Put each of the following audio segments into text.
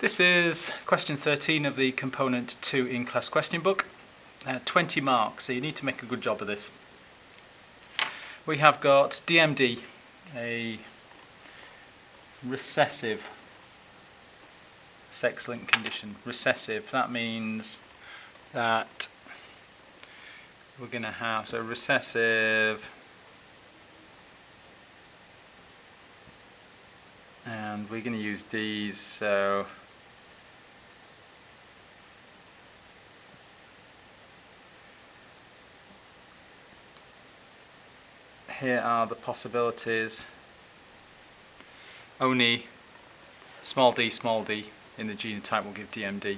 This is question 13 of the component 2 in-class question book. 20 marks, so you need to make a good job of this. We have got DMD, a recessive sex-linked condition. Recessive, that means that we're going to have, so recessive, and we're going to use D's, so here are the possibilities. Only small d in the genotype will give DMD.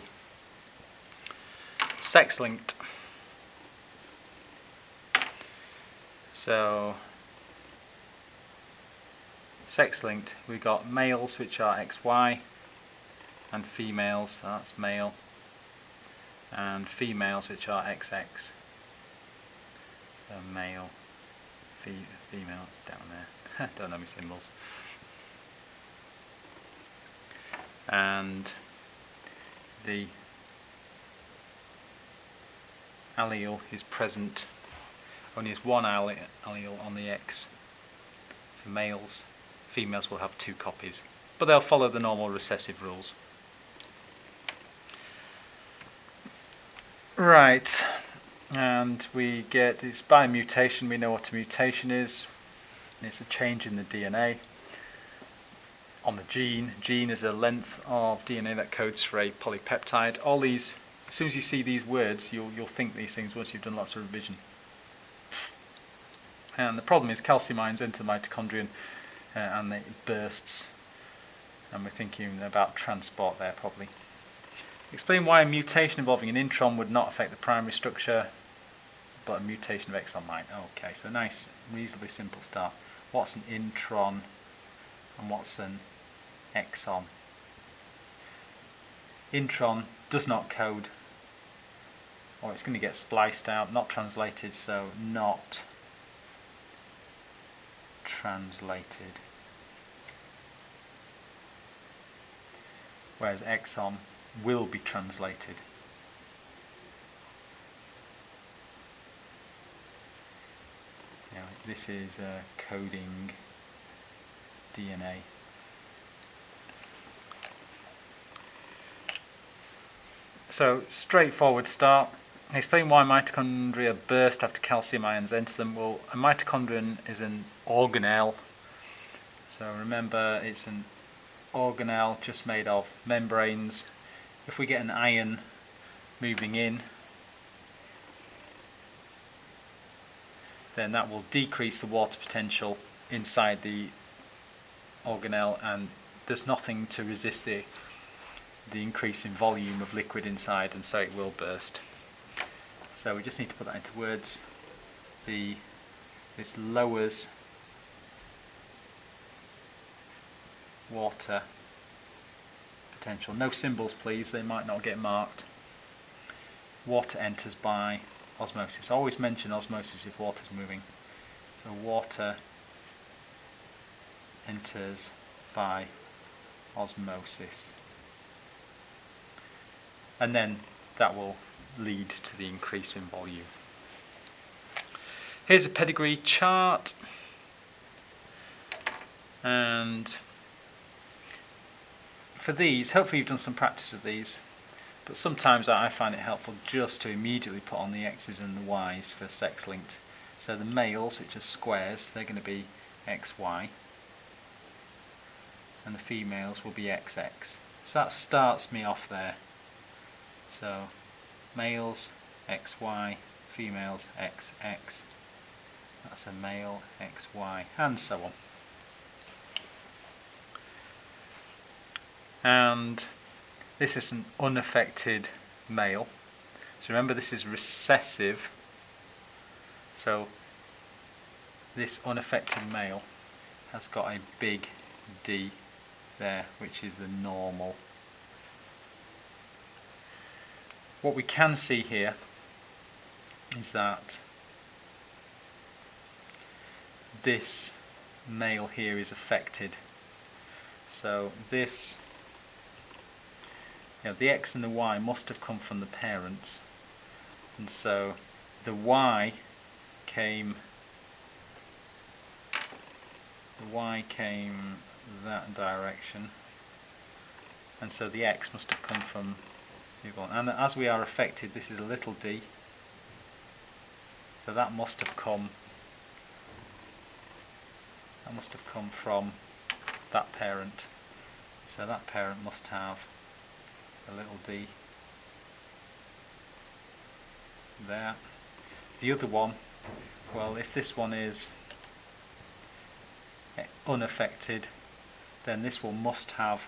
Sex-linked. So, sex-linked, we've got males which are XY, and females, so that's male, and females which are XX. So male, female, down there, don't know my symbols. And the allele is present, only has one allele on the X for males. Females will have 2 copies, but they'll follow the normal recessive rules. Right, and we get, it's by mutation, we know what a mutation is. It's a change in the DNA. On the gene is a length of DNA that codes for a polypeptide. All these, as soon as you see these words, you'll think these things once you've done lots of revision. And the problem is calcium ions enter the mitochondrion and it bursts. And we're thinking about transport there probably. Explain why a mutation involving an intron would not affect the primary structure, but a mutation of exon might. Okay, so nice, reasonably simple start. What's an intron and what's an exon? Intron does not code, or it's going to get spliced out, not translated, so not translated. Whereas exon will be translated. Now, this is coding DNA. So, straightforward start. Explain why mitochondria burst after calcium ions enter them. Well, a mitochondrion is an organelle. So remember, it's an organelle just made of membranes. If we get an ion moving in, then that will decrease the water potential inside the organelle, and there's nothing to resist the increase in volume of liquid inside, and so it will burst. So we just need to put that into words. This lowers water potential. No symbols please, they might not get marked. Water enters by osmosis. Always mention osmosis if water's moving. So water enters by osmosis. And then that will lead to the increase in volume. Here's a pedigree chart, and for these, hopefully you've done some practice of these, but sometimes I find it helpful just to immediately put on the X's and the Y's for sex-linked. So the males, which are squares, they're going to be XY, and the females will be XX. So that starts me off there. So males, XY, females, XX. That's a male, XY, and so on. And this is an unaffected male. So remember, this is recessive. So this unaffected male has got a big D there, which is the normal. What we can see here is that this male here is affected. So this the X and the Y must have come from the parents, and so the Y came that direction, and so the X must have come from the other one. And as we are affected, this is a little d, so that must have come from that parent. So that parent must have a little d there. The other one, well, if this one is unaffected, then this one must have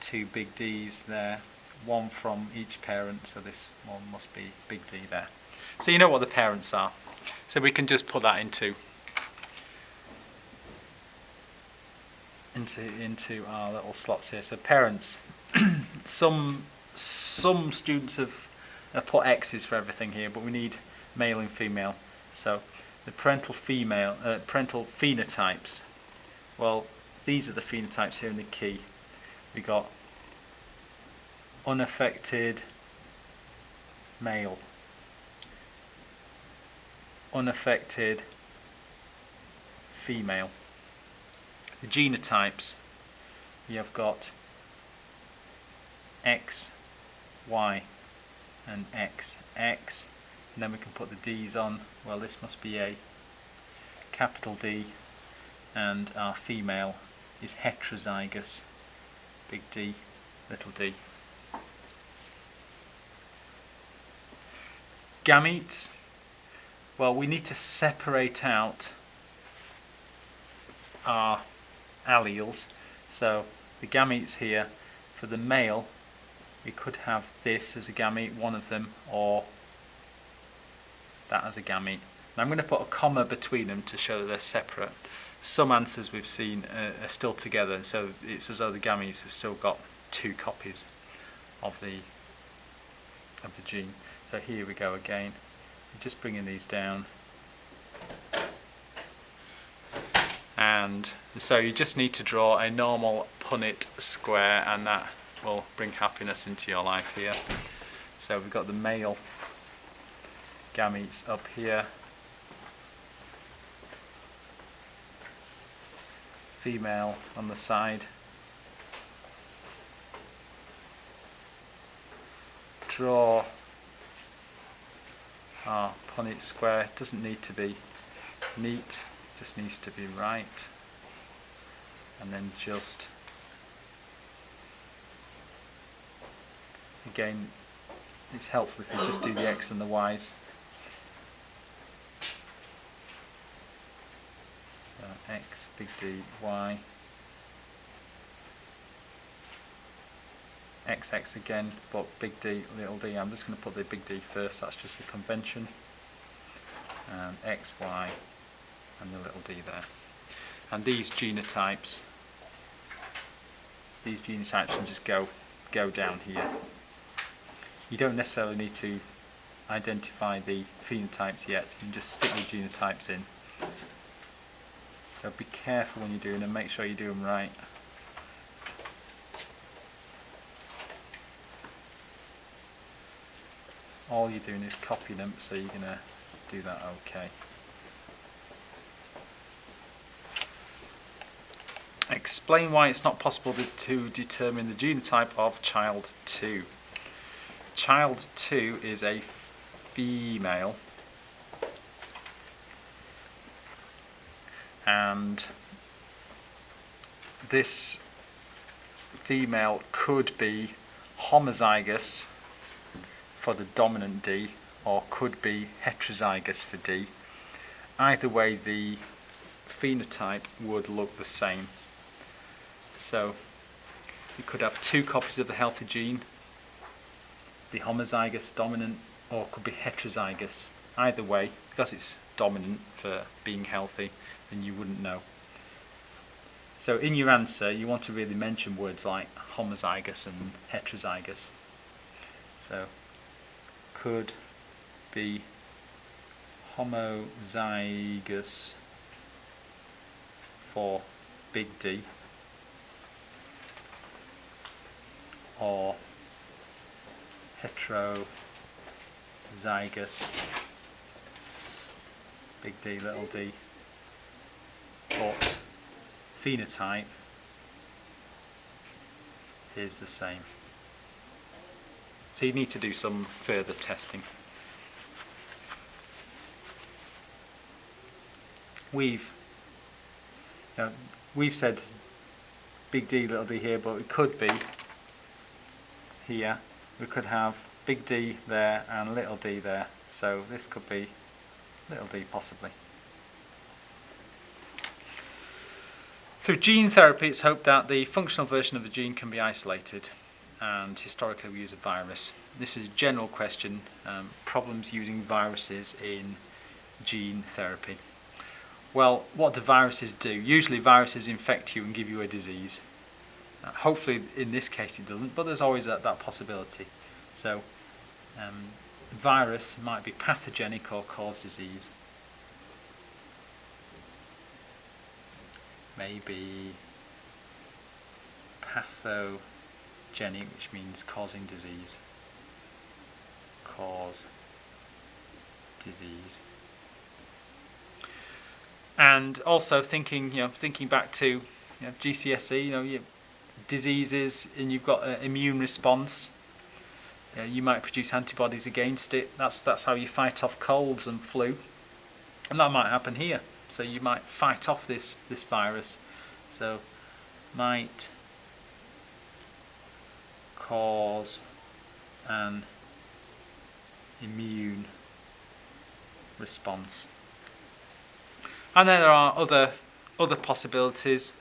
two big D's there, one from each parent, so this one must be big D there. So you know what the parents are, so we can just put that into our little slots here. So parents, some students have put X's for everything here, but we need male and female. So the parental phenotypes, well, these are the phenotypes here in the key. We got unaffected male, unaffected female. The genotypes, you have got X, Y and X, X, and then we can put the D's on. Well, this must be a capital D, and our female is heterozygous, big D, little d. Gametes, well, we need to separate out our alleles. So the gametes here, for the male, we could have this as a gamete, one of them, or that as a gamete. Now I'm going to put a comma between them to show that they're separate. Some answers we've seen are still together, so it's as though the gametes have still got two copies of the gene. So here we go again, just bringing these down, and so you just need to draw a normal Punnett square, and that will bring happiness into your life here. So we've got the male gametes up here, female on the side. Draw our Punnett square. It doesn't need to be neat, just needs to be right. And then just, again, it's helpful if you just do the X and the Y's. So X, big D, Y, XX again, but big D, little d. I'm just going to put the big D first, that's just the convention. And X, Y, and the little d there. And these genotypes can just go down here. You don't necessarily need to identify the phenotypes yet, you can just stick the genotypes in. So be careful when you're doing them, make sure you do them right. All you're doing is copying them, so you're going to do that okay. Explain why it's not possible to determine the genotype of child 2. Child 2 is a female, and this female could be homozygous for the dominant D, or could be heterozygous for D. Either way, the phenotype would look the same. So you could have two copies of the healthy gene, be homozygous, dominant, or could be heterozygous. Either way, because it's dominant for being healthy, then you wouldn't know. So in your answer, you want to really mention words like homozygous and heterozygous. So could be homozygous for big D, or heterozygous, big D, little d, but phenotype is the same. So you need to do some further testing. We've said big D, little d here, but it could be here. We could have big D there and little d there. So this could be little d possibly. Through gene therapy, it's hoped that the functional version of the gene can be isolated, and historically we use a virus. This is a general question, problems using viruses in gene therapy. Well, what do viruses do? Usually viruses infect you and give you a disease. Hopefully in this case it doesn't, but there's always that possibility. So virus might be pathogenic or cause disease. Maybe pathogenic, which means causing disease. Cause disease. And also thinking back to GCSE, diseases, and you've got an immune response. You might produce antibodies against it. That's how you fight off colds and flu, and that might happen here. So you might fight off this virus. So might cause an immune response. And then there are other possibilities.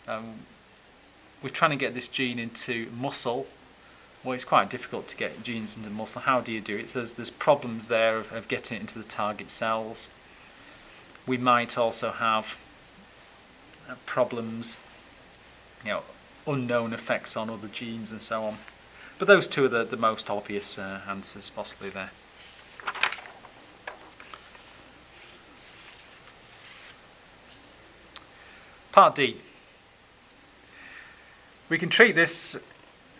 We're trying to get this gene into muscle. Well, it's quite difficult to get genes into muscle. How do you do it? So there's problems there of getting it into the target cells. We might also have problems, unknown effects on other genes and so on. But those two are the most obvious answers possibly there. Part D. We can treat this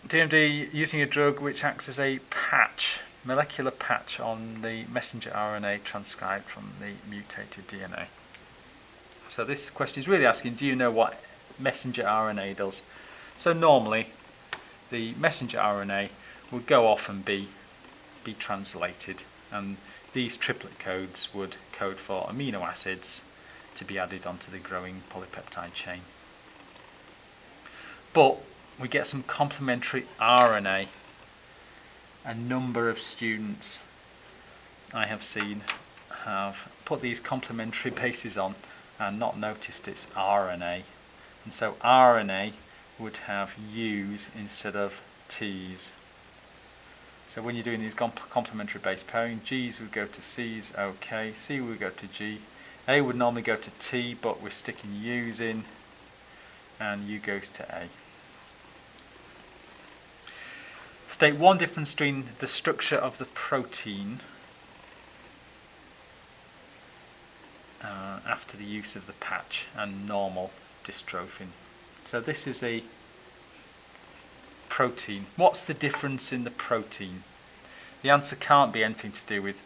DMD using a drug which acts as a patch, molecular patch on the messenger RNA transcribed from the mutated DNA. So this question is really asking, do you know what messenger RNA does? So normally the messenger RNA would go off and be translated, and these triplet codes would code for amino acids to be added onto the growing polypeptide chain. But we get some complementary RNA. A number of students I have seen have put these complementary bases on and not noticed it's RNA. And so RNA would have U's instead of T's. So when you're doing these complementary base pairing, G's would go to C's, okay, C would go to G, A would normally go to T, but we're sticking U's in, and U goes to A. State one difference between the structure of the protein after the use of the patch and normal dystrophin. So this is a protein. What's the difference in the protein? The answer can't be anything to do with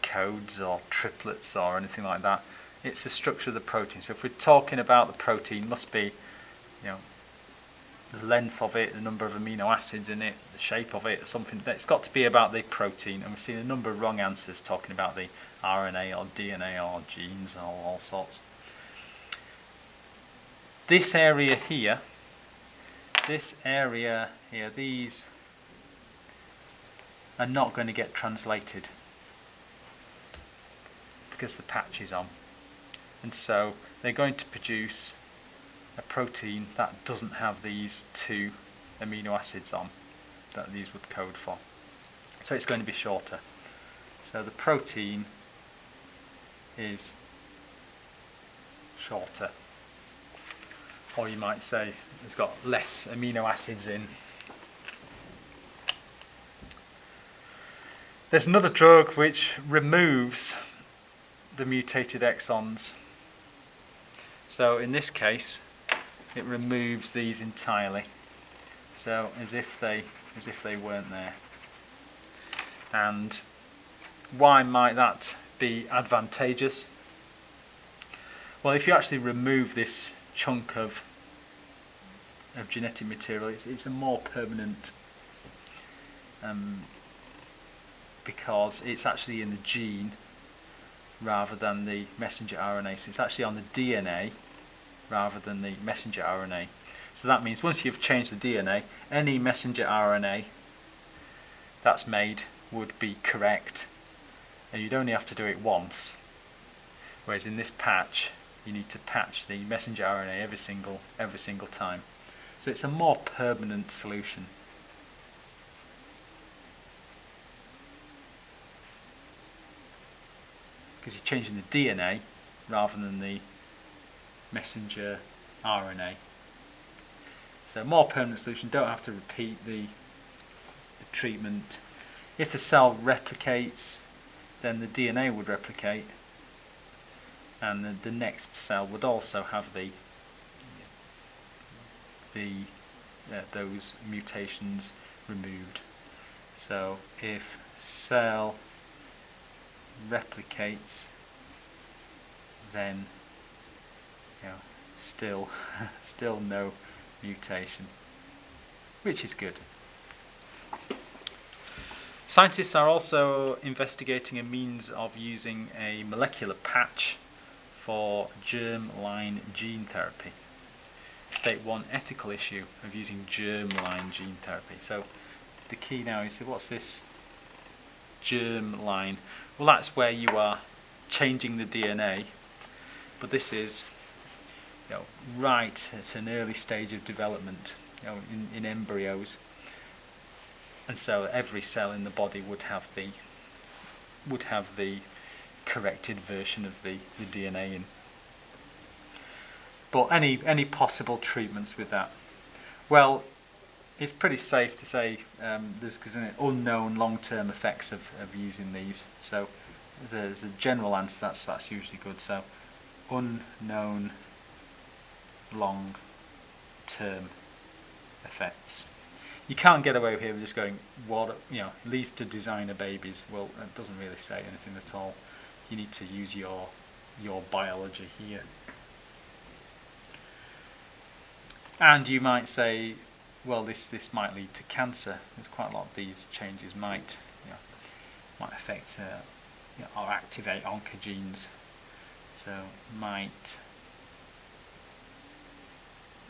codes or triplets or anything like that. It's the structure of the protein. So if we're talking about the protein, it must be, the length of it, the number of amino acids in it, the shape of it, something. It's got to be about the protein, and we've seen a number of wrong answers talking about the RNA or DNA or genes or all sorts. This area here, these are not going to get translated because the patch is on, and so they're going to produce a protein that doesn't have these two amino acids on that these would code for. So it's going to be shorter. So the protein is shorter. Or you might say it's got less amino acids in. There's another drug which removes the mutated exons. So in this case, it removes these entirely, so as if they weren't there. And why might that be advantageous? Well, if you actually remove this chunk of genetic material, it's a more permanent, because it's actually in the gene rather than the messenger RNA. So it's actually on the DNA rather than the messenger RNA. So that means once you've changed the DNA, any messenger RNA that's made would be correct, and you'd only have to do it once. Whereas in this patch, you need to patch the messenger RNA every single time. So it's a more permanent solution. Because you're changing the DNA rather than the messenger RNA. So more permanent solution, don't have to repeat the treatment. If a cell replicates, then the DNA would replicate, and the next cell would also have those mutations removed. So if cell replicates, then still no mutation, which is good. Scientists are also investigating a means of using a molecular patch for germline gene therapy. State one ethical issue of using germline gene therapy. So the key now is, what's this germline? Well, that's where you are changing the DNA, but this is right at an early stage of development, in embryos, and so every cell in the body would have the corrected version of the DNA in. But any possible treatments with that? Well, it's pretty safe to say there's unknown long-term effects of using these. So there's a general answer that's usually good. So unknown long-term effects. You can't get away here with just going what leads to designer babies. Well, it doesn't really say anything at all. You need to use your biology here. And you might say, well, this might lead to cancer. There's quite a lot of these changes might affect or activate oncogenes. So might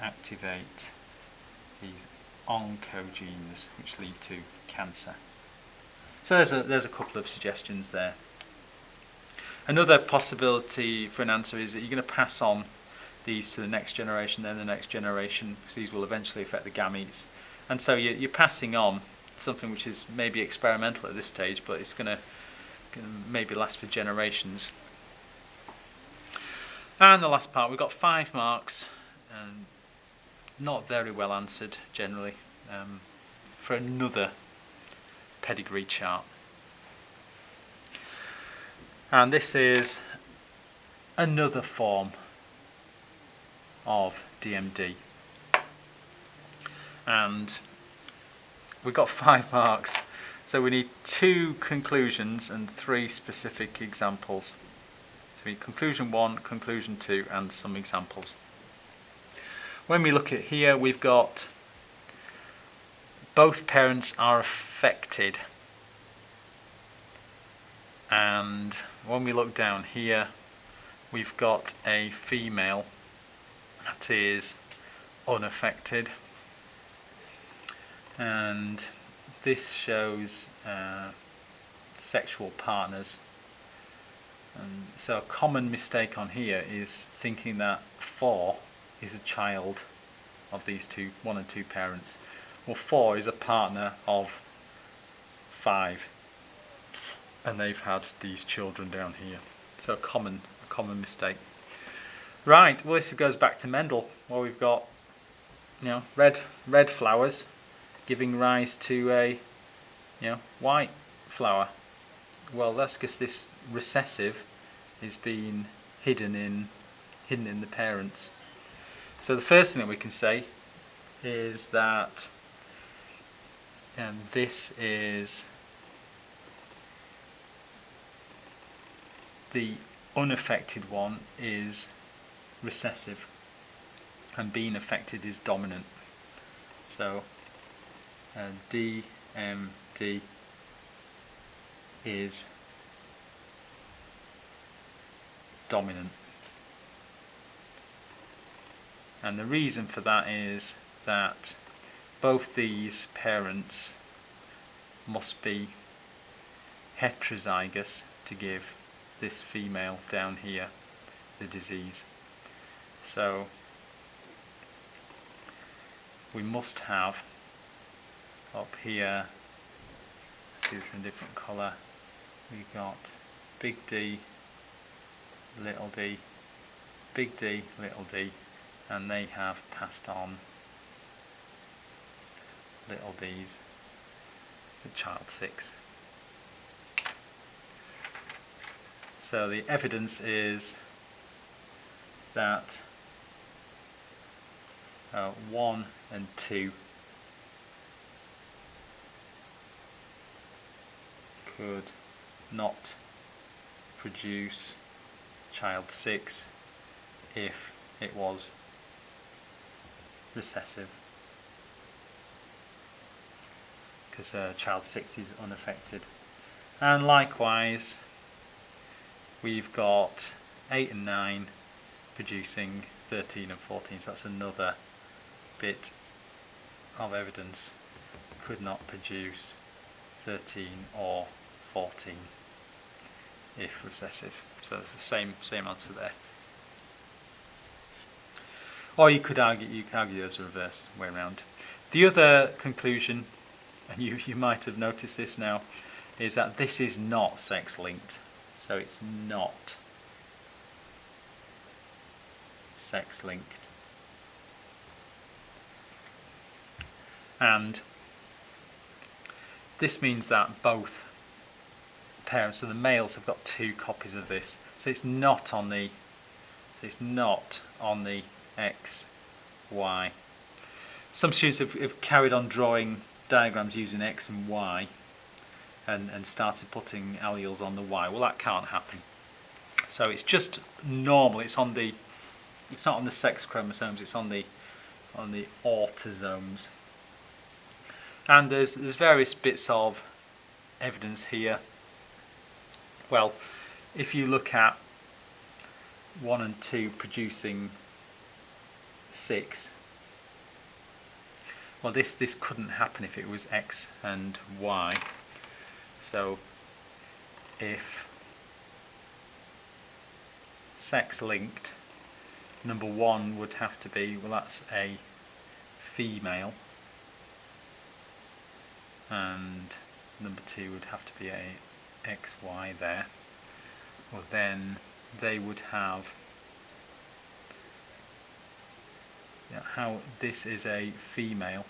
activate these oncogenes which lead to cancer. So there's a couple of suggestions there. Another possibility for an answer is that you're going to pass on these to the next generation, then the next generation, because these will eventually affect the gametes. And so you're passing on something which is maybe experimental at this stage, but it's going to maybe last for generations. And the last part, we've got 5 marks, and not very well answered generally, for another pedigree chart. And this is another form of DMD. And we've got 5 marks, so we need 2 conclusions and 3 specific examples. So we need conclusion 1, conclusion 2, and some examples. When we look at here, we've got both parents are affected, and when we look down here, we've got a female that is unaffected, and this shows sexual partners. And so a common mistake on here is thinking that 4 is a child of these 1 and 2 parents. Well, 4 is a partner of 5, and they've had these children down here. So a common mistake. Right, well, this goes back to Mendel, where we've got red flowers giving rise to a white flower. Well, that's because this recessive is being hidden in the parents. So the first thing that we can say is that this is the unaffected one is recessive and being affected is dominant. So DMD is dominant. And the reason for that is that both these parents must be heterozygous to give this female down here the disease. So we must have up here, let's do this in a different colour, we've got big D, little d, big D, little d, and they have passed on little d's to child 6. So the evidence is that 1 and 2 could not produce child 6 if it was recessive, because child 6 is unaffected. And likewise we've got 8 and 9 producing 13 and 14, so that's another bit of evidence. Could not produce 13 or 14 if recessive. So it's the same answer there. Or you could argue as a reverse way around. The other conclusion, and you might have noticed this now, is that this is not sex-linked. So it's not sex-linked. And this means that both parents, so the males, have got 2 copies of this. So it's not on the X, Y. Some students have carried on drawing diagrams using X and Y and started putting alleles on the Y. Well, that can't happen. So it's just normal. It's not on the sex chromosomes. It's on the autosomes. And there's various bits of evidence here. Well, if you look at 1 and 2 producing 6, well, this couldn't happen if it was X and Y. So if sex-linked, number 1 would have to be, well, that's a female, and number 2 would have to be a XY there. Well, then they would have, how this is a female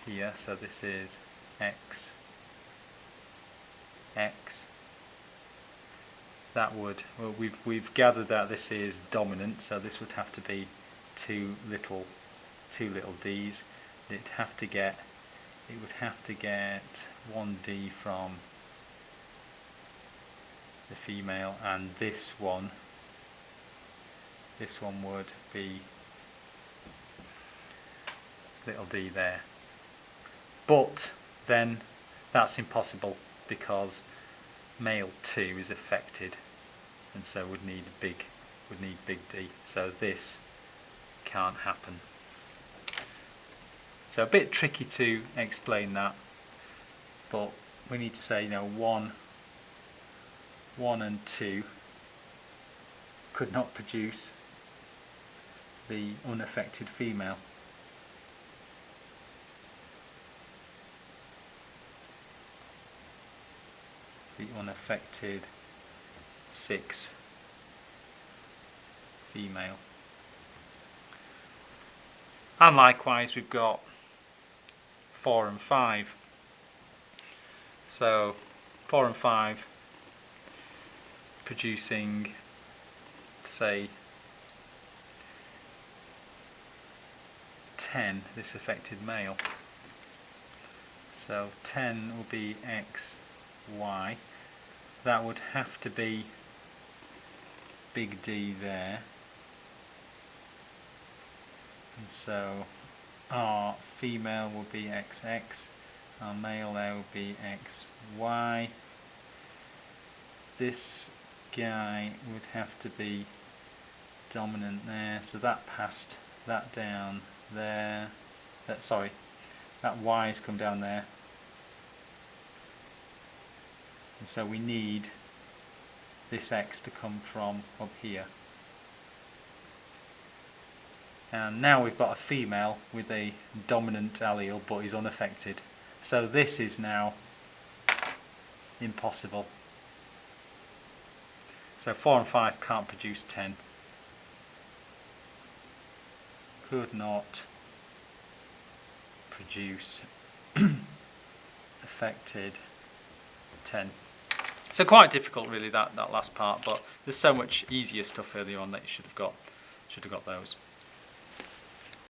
here, so this is X, X. That would, well, we've gathered that this is dominant, so this would have to be two little d's. It would have to get 1d from the female, and this one would be little d there. But then that's impossible because male 2 is affected, and so would need big D. So this can't happen. So a bit tricky to explain that, but we need to say, 1 and 2 could not produce the unaffected female. The unaffected 6 female. And likewise we've got 4 and 5. So 4 and 5 producing, say, 10, this affected male. So 10 will be X, Y, that would have to be big D there. And so our female will be XX, our male there will be XY. This guy would have to be dominant there, so that passed that down there. Sorry, that Y's come down there. And so we need this X to come from up here. And now we've got a female with a dominant allele but is unaffected. So this is now impossible. So 4 and 5 can't produce 10. Could not produce affected 10. So quite difficult really that last part, but there's so much easier stuff earlier on that you should have got those.